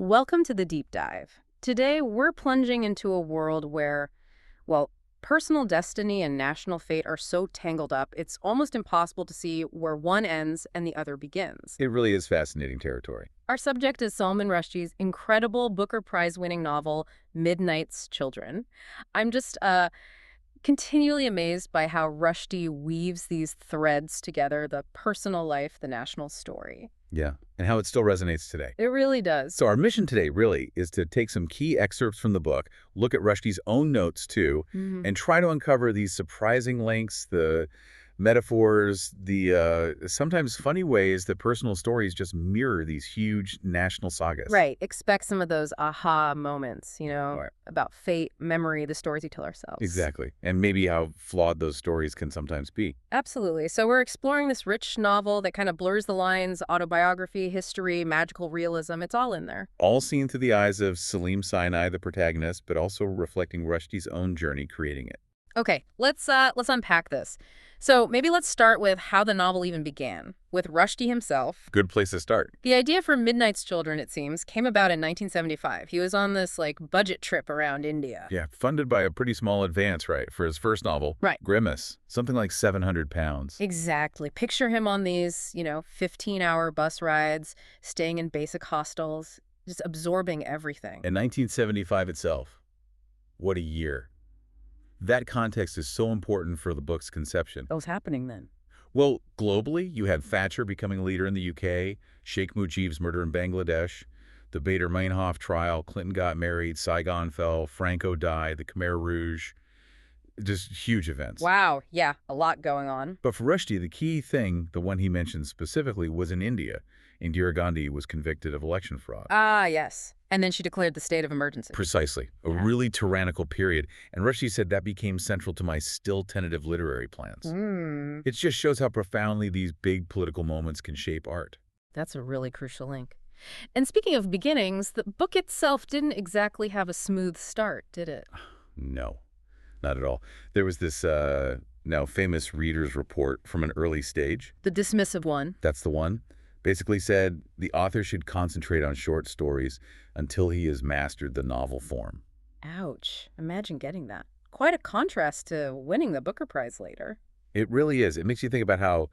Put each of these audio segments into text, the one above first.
Welcome to the deep dive. Today, we're plunging into a world where, well, personal destiny and national fate are so tangled up, it's almost impossible to see where one ends and the other begins. It really is fascinating territory. Our subject is Salman Rushdie's incredible Booker Prize-winning novel, Midnight's Children. I'm just continually amazed by how Rushdie weaves these threads together, the personal life, the national story. Yeah, and how it still resonates today. It really does. So our mission today really is to take some key excerpts from the book, look at Rushdie's own notes too, and try to uncover these surprising links, the metaphors, the sometimes funny ways that personal stories just mirror these huge national sagas. Right. Expect some of those aha moments, Right. about fate, memory, the stories we tell ourselves. Exactly. And maybe how flawed those stories can sometimes be. Absolutely. So we're exploring this rich novel that kind of blurs the lines, autobiography, history, magical realism. It's all in there. All seen through the eyes of Saleem Sinai, the protagonist, but also reflecting Rushdie's own journey creating it. Okay, let's unpack this. So maybe let's start with how the novel even began, with Rushdie himself. Good place to start. The idea for Midnight's Children, it seems, came about in 1975. He was on this, budget trip around India. Yeah, funded by a pretty small advance, right, for his first novel. Right. Grimace, something like 700 pounds. Exactly. Picture him on these, 15-hour bus rides, staying in basic hostels, just absorbing everything. And 1975 itself. What a year. That context is so important for the book's conception. What was happening then? Well, globally, you had Thatcher becoming leader in the UK, Sheikh Mujib's murder in Bangladesh, the Bader-Meinhof trial, Clinton got married, Saigon fell, Franco died, the Khmer Rouge. Just huge events. Wow, yeah, a lot going on. But for Rushdie, the key thing, the one he mentioned specifically, was in India. Indira Gandhi was convicted of election fraud. Ah, yes. And then she declared the state of emergency. Precisely. A really tyrannical period. And Rushdie said that became central to my still tentative literary plans. It just shows how profoundly these big political moments can shape art. That's a really crucial link. And speaking of beginnings, the book itself didn't exactly have a smooth start, did it? No, not at all. There was this now famous reader's report from an early stage. The dismissive one. That's the one. Basically said the author should concentrate on short stories until he has mastered the novel form. Ouch. Imagine getting that. Quite a contrast to winning the Booker Prize later. It really is. It makes you think about how,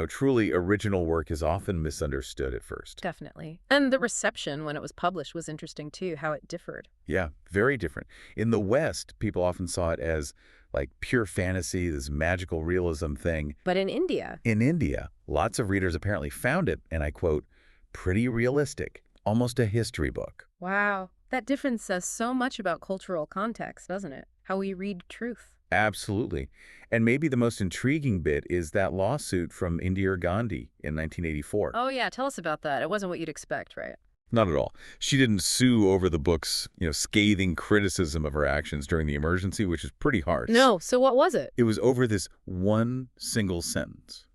truly original work is often misunderstood at first. Definitely. And the reception when it was published was interesting too, how it differed. Yeah, very different. In the West, people often saw it as like pure fantasy, this magical realism thing. But in India? In India, lots of readers apparently found it, and I quote, pretty realistic, almost a history book. Wow. That difference says so much about cultural context, doesn't it? How we read truth. Absolutely. And maybe the most intriguing bit is that lawsuit from Indira Gandhi in 1984. Oh, yeah. Tell us about that. It wasn't what you'd expect, right? Not at all. She didn't sue over the book's, scathing criticism of her actions during the emergency, which is pretty harsh. No. So what was it? It was over this one single sentence.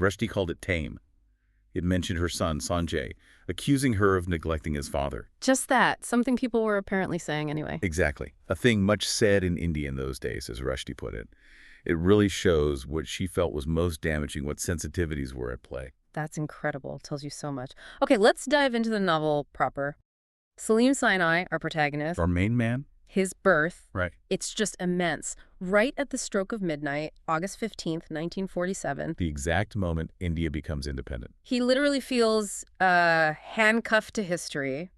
Rushdie called it tame. It mentioned her son, Sanjay, accusing her of neglecting his father. Just that. Something people were apparently saying anyway. Exactly. A thing much said in India in those days, as Rushdie put it. It really shows what she felt was most damaging, what sensitivities were at play. That's incredible. Tells you so much. Okay, let's dive into the novel proper. Saleem Sinai, our protagonist. Our main man? His birth. Right. It's just immense. Right at the stroke of midnight, August 15th, 1947. The exact moment India becomes independent. He literally feels handcuffed to history.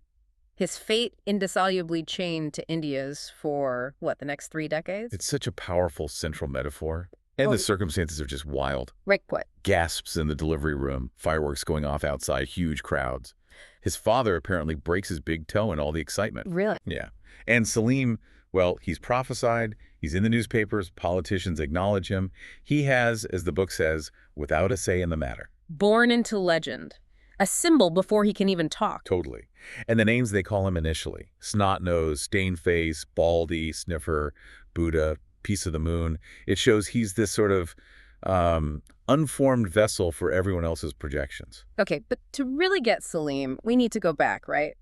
His fate indissolubly chained to India's for, the next 3 decades? It's such a powerful central metaphor. And the circumstances are just wild. Right, what? Gasps in the delivery room, fireworks going off outside, huge crowds. His father apparently breaks his big toe in all the excitement. Really? Yeah. And Saleem, well, he's prophesied, he's in the newspapers, politicians acknowledge him. He has, as the book says, without a say in the matter. Born into legend. A symbol before he can even talk. Totally. And the names they call him initially, Snot-Nose, Stain-Face, Baldy, Sniffer, Buddha, Piece of the Moon. It shows he's this sort of unformed vessel for everyone else's projections. Okay, but to really get Saleem, we need to go back, right?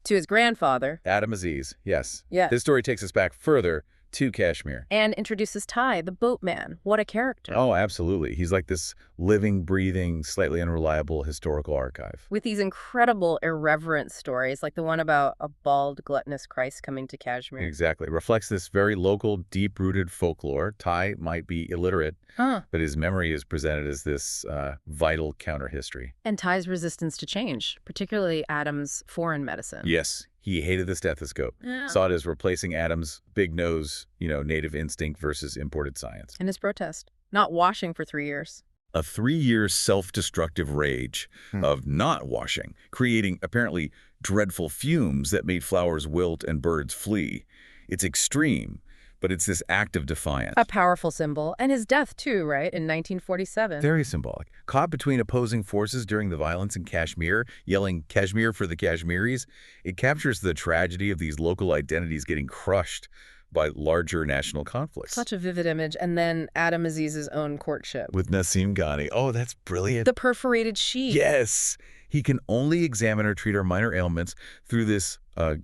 To his grandfather. Adam Aziz, yes. Yeah. This story takes us back further to Kashmir. And introduces Ty, the boatman. What a character. Oh, absolutely. He's like this living, breathing, slightly unreliable historical archive. With these incredible irreverent stories, like the one about a bald, gluttonous Christ coming to Kashmir. Exactly. Reflects this very local, deep-rooted folklore. Ty might be illiterate, but his memory is presented as this vital counter-history. And Ty's resistance to change, particularly Adam's foreign medicine. Yes. He hated the stethoscope, saw it as replacing Adam's big nose, native instinct versus imported science. And his protest, not washing for 3 years. A 3-year self-destructive rage of not washing, creating apparently dreadful fumes that made flowers wilt and birds flee. It's extreme, but it's this act of defiance. A powerful symbol. And his death, too, right, in 1947. Very symbolic. Caught between opposing forces during the violence in Kashmir, yelling Kashmir for the Kashmiris, it captures the tragedy of these local identities getting crushed by larger national conflicts. Such a vivid image. And then Adam Aziz's own courtship. With Nasim Ghani. Oh, that's brilliant. The perforated sheet. Yes. He can only examine or treat our minor ailments through this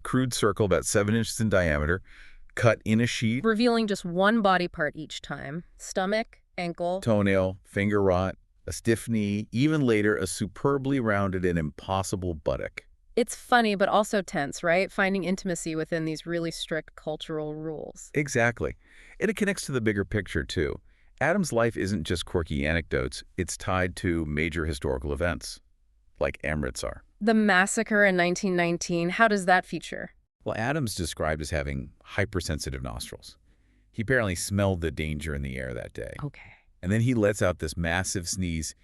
crude circle about 7 inches in diameter, cut in a sheet. Revealing just one body part each time. Stomach, ankle, toenail, finger rot, a stiff knee, even later a superbly rounded and impossible buttock. It's funny, but also tense, right? Finding intimacy within these really strict cultural rules. Exactly. And it connects to the bigger picture, too. Adam's life isn't just quirky anecdotes. It's tied to major historical events, like Amritsar. The massacre in 1919, how does that feature? Well, Adam's described as having hypersensitive nostrils. He apparently smelled the danger in the air that day. Okay. And then he lets out this massive sneeze,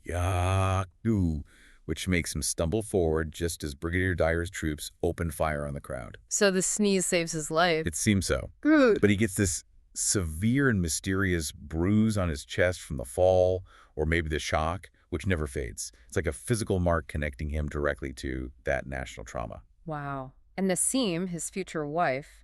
yak-doo, which makes him stumble forward just as Brigadier Dyer's troops open fire on the crowd. So the sneeze saves his life. It seems so. Good. But he gets this severe and mysterious bruise on his chest from the fall, or maybe the shock, which never fades. It's like a physical mark connecting him directly to that national trauma. Wow. And Nasim, his future wife,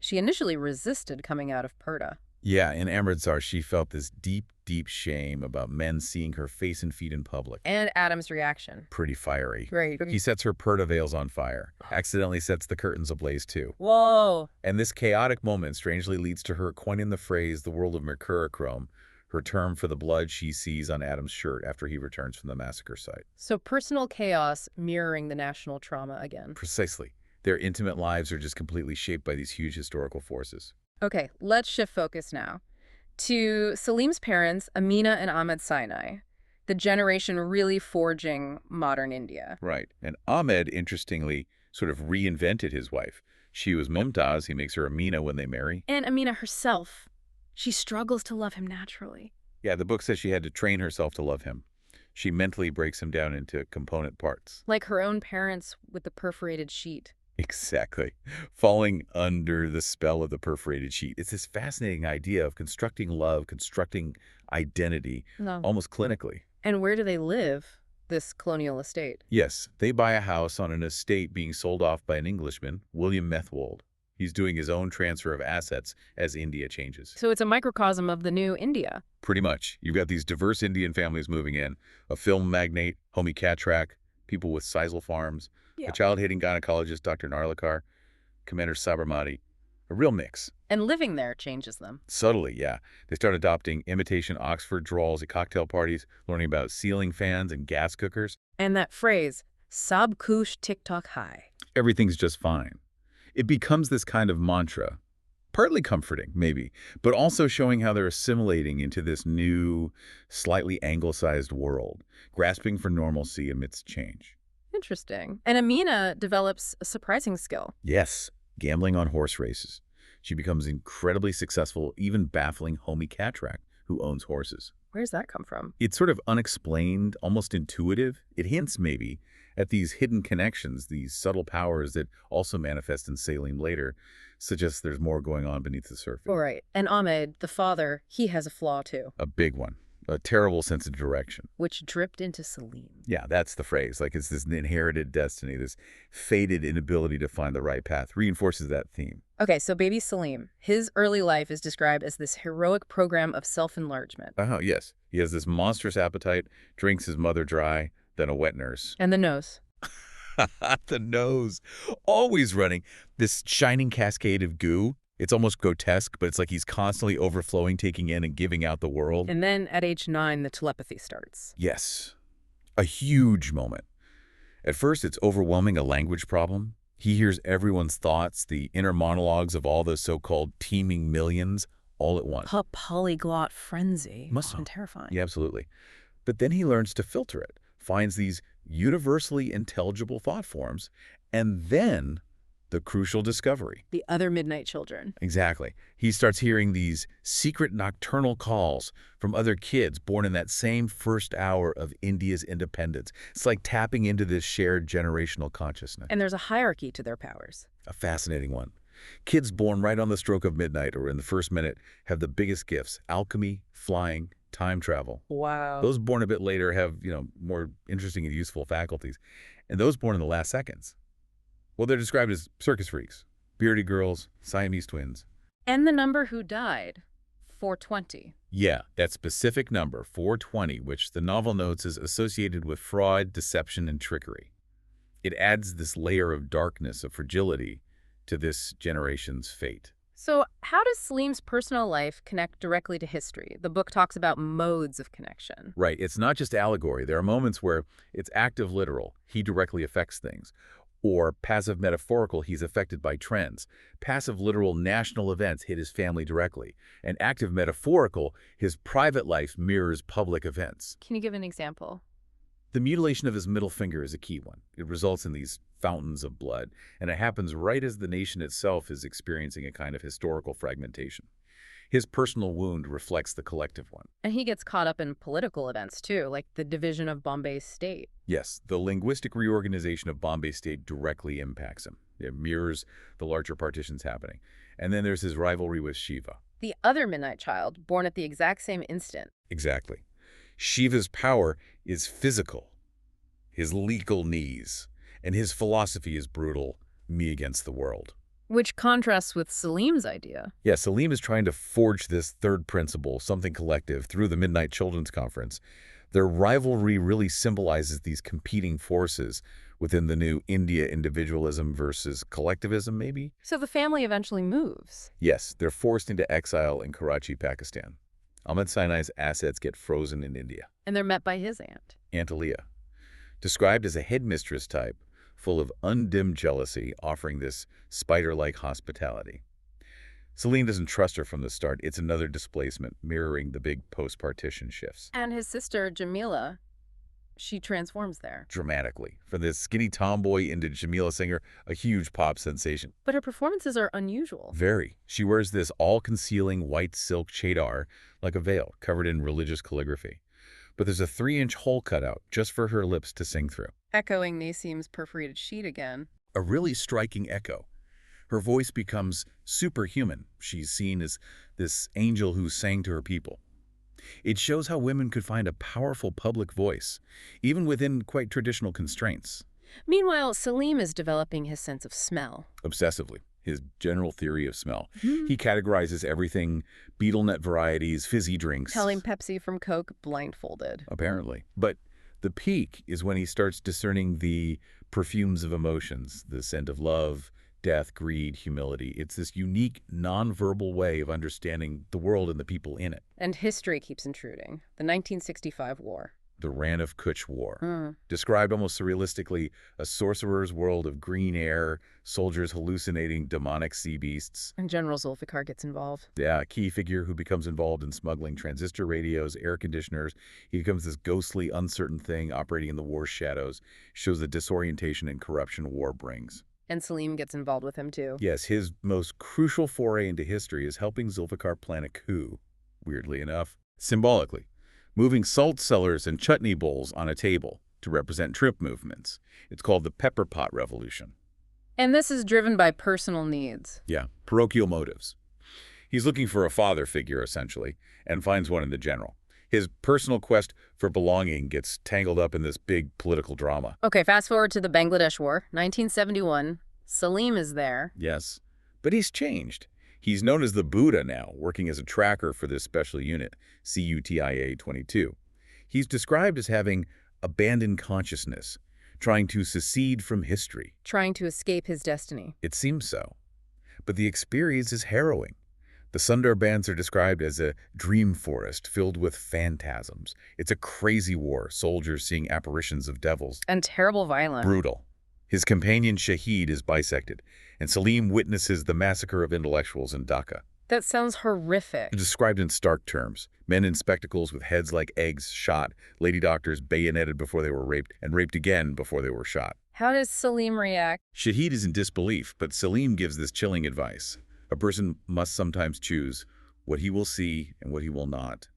she initially resisted coming out of Purta. Yeah, in Amritsar, she felt this deep, deep shame about men seeing her face and feet in public. And Adam's reaction. Pretty fiery. Right. He sets her Purta veils on fire, accidentally sets the curtains ablaze too. Whoa. And this chaotic moment strangely leads to her coining the phrase, the world of mercurochrome, her term for the blood she sees on Adam's shirt after he returns from the massacre site. So personal chaos mirroring the national trauma again. Precisely. Their intimate lives are just completely shaped by these huge historical forces. Okay, let's shift focus now to Saleem's parents, Amina and Ahmed Sinai, the generation really forging modern India. Right. And Ahmed, interestingly, sort of reinvented his wife. She was Mumtaz. He makes her Amina when they marry. And Amina herself, she struggles to love him naturally. Yeah, the book says she had to train herself to love him. She mentally breaks him down into component parts. Like her own parents with the perforated sheet. Exactly. Falling under the spell of the perforated sheet. It's this fascinating idea of constructing love, constructing identity, almost clinically. And where do they live, this colonial estate? Yes, they buy a house on an estate being sold off by an Englishman, William Methwold. He's doing his own transfer of assets as India changes. So it's a microcosm of the new India. Pretty much. You've got these diverse Indian families moving in, a film magnate, Homi Katrak, people with sisal farms, a child-hating gynecologist, Dr. Narlikar, Commander Sabarmati, a real mix. And living there changes them. Subtly, yeah. They start adopting imitation Oxford drawls at cocktail parties, learning about ceiling fans and gas cookers. And that phrase, Sab kush TikTok hai. Everything's just fine. It becomes this kind of mantra, partly comforting, maybe, but also showing how they're assimilating into this new, slightly anglicized world, grasping for normalcy amidst change. Interesting. And Amina develops a surprising skill. Yes, gambling on horse races. She becomes incredibly successful, even baffling Homi Katrak, who owns horses. Where's that come from? It's sort of unexplained, almost intuitive. It hints, maybe, at these hidden connections, these subtle powers that also manifest in Saleem later, suggests there's more going on beneath the surface. All right. And Ahmed, the father, he has a flaw too. A big one. A terrible sense of direction. Which dripped into Saleem. Yeah, that's the phrase. Like it's this inherited destiny, this fated inability to find the right path, reinforces that theme. Okay, so baby Saleem, his early life is described as this heroic program of self-enlargement. Oh, yes. He has this monstrous appetite, drinks his mother dry, then a wet nurse. And the nose. The nose. Always running. This shining cascade of goo. It's almost grotesque, but it's like he's constantly overflowing, taking in and giving out the world. And then at age 9, the telepathy starts. Yes, a huge moment. At first, it's overwhelming, a language problem. He hears everyone's thoughts, the inner monologues of all the so-called teeming millions, all at once. A polyglot frenzy. Must Often terrifying. Yeah, absolutely. But then he learns to filter it, finds these universally intelligible thought forms, and then the crucial discovery. The other midnight children. Exactly. He starts hearing these secret nocturnal calls from other kids born in that same first hour of India's independence. It's like tapping into this shared generational consciousness. And there's a hierarchy to their powers. A fascinating one. Kids born right on the stroke of midnight or in the first minute have the biggest gifts: alchemy, flying, time travel. Wow. Those born a bit later have, more interesting and useful faculties. And those born in the last seconds, well, they're described as circus freaks, bearded girls, Siamese twins. And the number who died, 420. Yeah, that specific number, 420, which the novel notes is associated with fraud, deception, and trickery. It adds this layer of darkness, of fragility, to this generation's fate. So how does Saleem's personal life connect directly to history? The book talks about modes of connection. Right, it's not just allegory. There are moments where it's active literal, he directly affects things. Or passive metaphorical, he's affected by trends. Passive literal, national events hit his family directly. And active metaphorical, his private life mirrors public events. Can you give an example? The mutilation of his middle finger is a key one. It results in these fountains of blood, and it happens right as the nation itself is experiencing a kind of historical fragmentation. His personal wound reflects the collective one. And he gets caught up in political events, too, like the division of Bombay State. Yes, the linguistic reorganization of Bombay State directly impacts him. It mirrors the larger partitions happening. And then there's his rivalry with Shiva. The other midnight child, born at the exact same instant. Exactly. Shiva's power is physical, his legal knees, and his philosophy is brutal, me against the world. Which contrasts with Saleem's idea. Yeah, Saleem is trying to forge this third principle, something collective, through the Midnight Children's Conference. Their rivalry really symbolizes these competing forces within the new India individualism versus collectivism, maybe? So the family eventually moves. Yes, they're forced into exile in Karachi, Pakistan. Ahmed Sinai's assets get frozen in India. And they're met by his aunt. Aunt Aliyah, described as a headmistress type, full of undimmed jealousy, offering this spider-like hospitality. Saleem doesn't trust her from the start. It's another displacement, mirroring the big post-partition shifts. And his sister, Jamila, she transforms there. Dramatically. From this skinny tomboy into Jamila Singer, a huge pop sensation. But her performances are unusual. Very. She wears this all-concealing white silk chadar, like a veil, covered in religious calligraphy. But there's a 3-inch hole cut out just for her lips to sing through. Echoing Nasim's perforated sheet again. A really striking echo. Her voice becomes superhuman. She's seen as this angel who sang to her people. It shows how women could find a powerful public voice, even within quite traditional constraints. Meanwhile, Saleem is developing his sense of smell. Obsessively. His general theory of smell. He categorizes everything, betel nut varieties, fizzy drinks. Telling Pepsi from Coke blindfolded. Apparently. But the peak is when he starts discerning the perfumes of emotions, the scent of love, death, greed, humility. It's this unique, nonverbal way of understanding the world and the people in it. And history keeps intruding. The 1965 war. The Ran of Kutch War. Described almost surrealistically, a sorcerer's world of green air, soldiers hallucinating demonic sea beasts. And General Zulfikar gets involved. Yeah, a key figure who becomes involved in smuggling transistor radios, air conditioners. He becomes this ghostly, uncertain thing operating in the war's shadows. Shows the disorientation and corruption war brings. And Saleem gets involved with him, too. Yes, his most crucial foray into history is helping Zulfikar plan a coup, weirdly enough. Symbolically, moving salt cellars and chutney bowls on a table to represent trip movements. It's called the Pepper Pot Revolution. And this is driven by personal needs. Yeah, parochial motives. He's looking for a father figure, essentially, and finds one in the general. His personal quest for belonging gets tangled up in this big political drama. Okay, fast forward to the Bangladesh War, 1971. Saleem is there. Yes, but he's changed. He's known as the Buddha now, working as a tracker for this special unit, CUTIA-22. He's described as having abandoned consciousness, trying to secede from history. Trying to escape his destiny. It seems so. but the experience is harrowing. The Sundarbans are described as a dream forest filled with phantasms. It's a crazy war, soldiers seeing apparitions of devils. And terrible violence. Brutal. His companion Shahid is bisected, and Saleem witnesses the massacre of intellectuals in Dhaka. That sounds horrific. Described in stark terms. Men in spectacles with heads like eggs shot, lady doctors bayoneted before they were raped, and raped again before they were shot. How does Saleem react? Shahid is in disbelief, but Saleem gives this chilling advice. A person must sometimes choose what he will see and what he will not.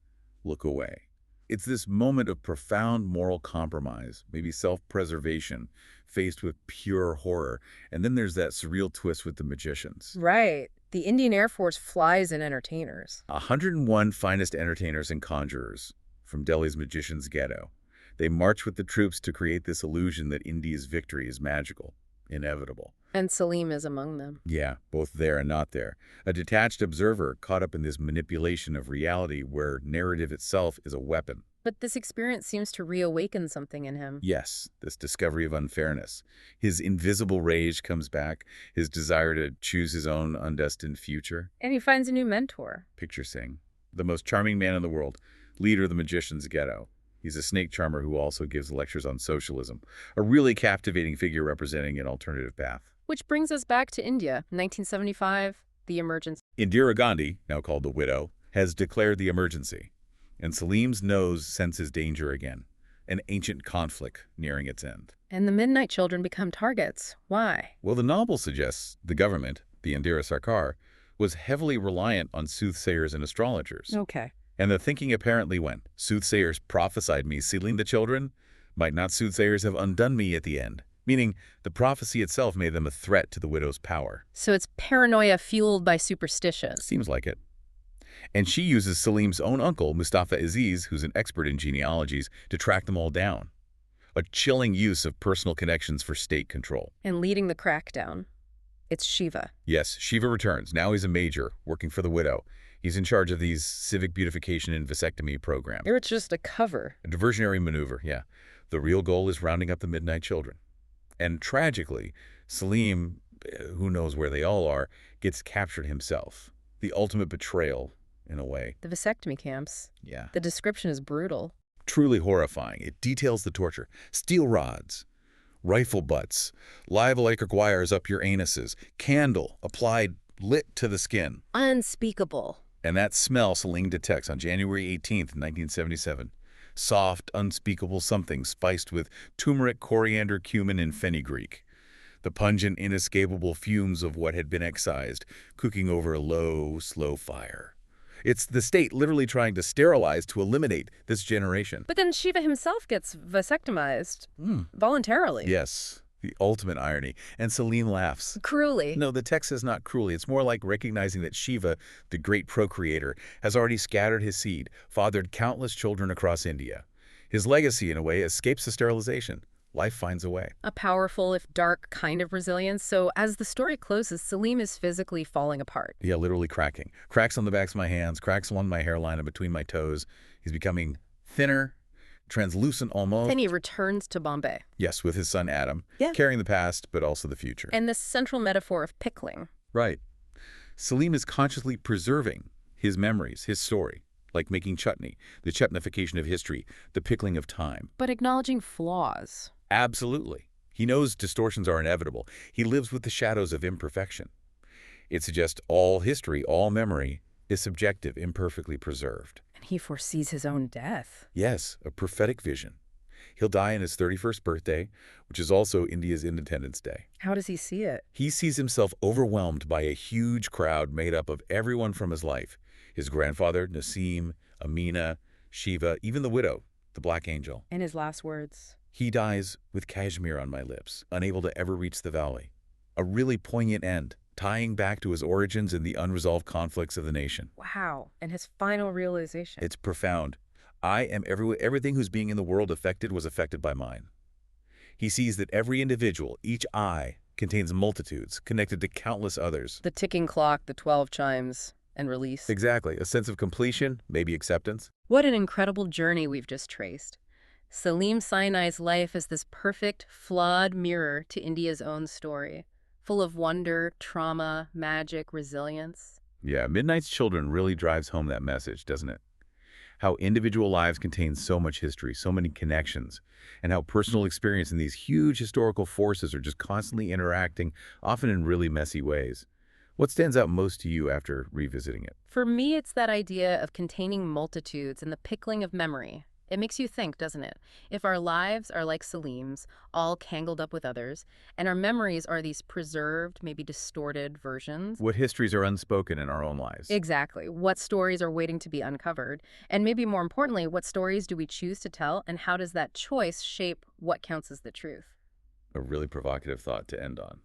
Look away. It's this moment of profound moral compromise, maybe self-preservation, faced with pure horror. And then there's that surreal twist with the magicians. Right. The Indian Air Force flies in entertainers. 101 finest entertainers and conjurers from Delhi's magician's ghetto. They march with the troops to create this illusion that India's victory is magical, inevitable. And Saleem is among them. Yeah, both there and not there. A detached observer caught up in this manipulation of reality where narrative itself is a weapon. But this experience seems to reawaken something in him. Yes, this discovery of unfairness. His invisible rage comes back, his desire to choose his own undestined future. And he finds a new mentor. Picture Singh, the most charming man in the world, leader of the magician's ghetto. He's a snake charmer who also gives lectures on socialism, a really captivating figure representing an alternative path. Which brings us back to India, 1975, the emergency. Indira Gandhi, now called the Widow, has declared the emergency, and Saleem's nose senses danger again, an ancient conflict nearing its end. And the Midnight Children become targets. Why? Well, the novel suggests the government, the Indira Sarkar, was heavily reliant on soothsayers and astrologers. Okay. And the thinking apparently went, soothsayers prophesied me sealing the children, might not soothsayers have undone me at the end? Meaning, the prophecy itself made them a threat to the widow's power. So it's paranoia fueled by superstition. Seems like it. And she uses Saleem's own uncle, Mustafa Aziz, who's an expert in genealogies, to track them all down. A chilling use of personal connections for state control. And leading the crackdown, it's Shiva. Yes, Shiva returns. Now he's a major, working for the widow. He's in charge of these civic beautification and vasectomy programs. Or it's just a cover. A diversionary maneuver, yeah. The real goal is rounding up the Midnight Children. And tragically, Saleem, who knows where they all are, gets captured himself. The ultimate betrayal, in a way. The vasectomy camps. Yeah. The description is brutal. Truly horrifying. It details the torture. Steel rods, rifle butts, live electric wires up your anuses, candle applied lit to the skin. Unspeakable. And that smell Saleem detects on January 18th, 1977. Soft, unspeakable something spiced with turmeric, coriander, cumin, and fenugreek. The pungent, inescapable fumes of what had been excised, cooking over a low, slow fire. It's the state literally trying to sterilize to eliminate this generation. But then Shiva himself gets vasectomized voluntarily. Yes, the ultimate irony. And Saleem laughs. Cruelly. No, the text is not cruelly. It's more like recognizing that Shiva, the great procreator, has already scattered his seed, fathered countless children across India. His legacy, in a way, escapes the sterilization. Life finds a way. A powerful, if dark, kind of resilience. So as the story closes, Saleem is physically falling apart. Yeah, literally cracking. Cracks on the backs of my hands, cracks along my hairline and between my toes. He's becoming thinner, translucent almost. Then he returns to Bombay. Yes, with his son Adam, Yeah. carrying the past, but also the future. And this central metaphor of pickling. Right. Saleem is consciously preserving his memories, his story, like making chutney, the chutnification of history, the pickling of time. But acknowledging flaws. Absolutely. He knows distortions are inevitable. He lives with the shadows of imperfection. It suggests all history, all memory, is subjective, imperfectly preserved. And he foresees his own death. Yes, a prophetic vision. He'll die on his 31st birthday, which is also India's Independence Day. How does he see it? He sees himself overwhelmed by a huge crowd made up of everyone from his life. His grandfather, Naseem, Amina, Shiva, even the widow, the Black Angel. And his last words. He dies with cashmere on my lips, unable to ever reach the valley. A really poignant end, tying back to his origins and the unresolved conflicts of the nation. Wow. And his final realization. It's profound. I am everything whose being in the world affected was affected by mine. He sees that every individual, each I, contains multitudes, connected to countless others. The ticking clock, the 12 chimes, and release. Exactly. A sense of completion, maybe acceptance. What an incredible journey we've just traced. Saleem Sinai's life is this perfect, flawed mirror to India's own story. full of wonder, trauma, magic, resilience. Yeah, Midnight's Children really drives home that message, doesn't it? How individual lives contain so much history, so many connections, and how personal experience and these huge historical forces are just constantly interacting, often in really messy ways. What stands out most to you after revisiting it? For me, it's that idea of containing multitudes and the pickling of memory. It makes you think, doesn't it? If our lives are like Saleem's, all tangled up with others, and our memories are these preserved, maybe distorted versions. What histories are unspoken in our own lives? Exactly. What stories are waiting to be uncovered? And maybe more importantly, what stories do we choose to tell, and how does that choice shape what counts as the truth? A really provocative thought to end on.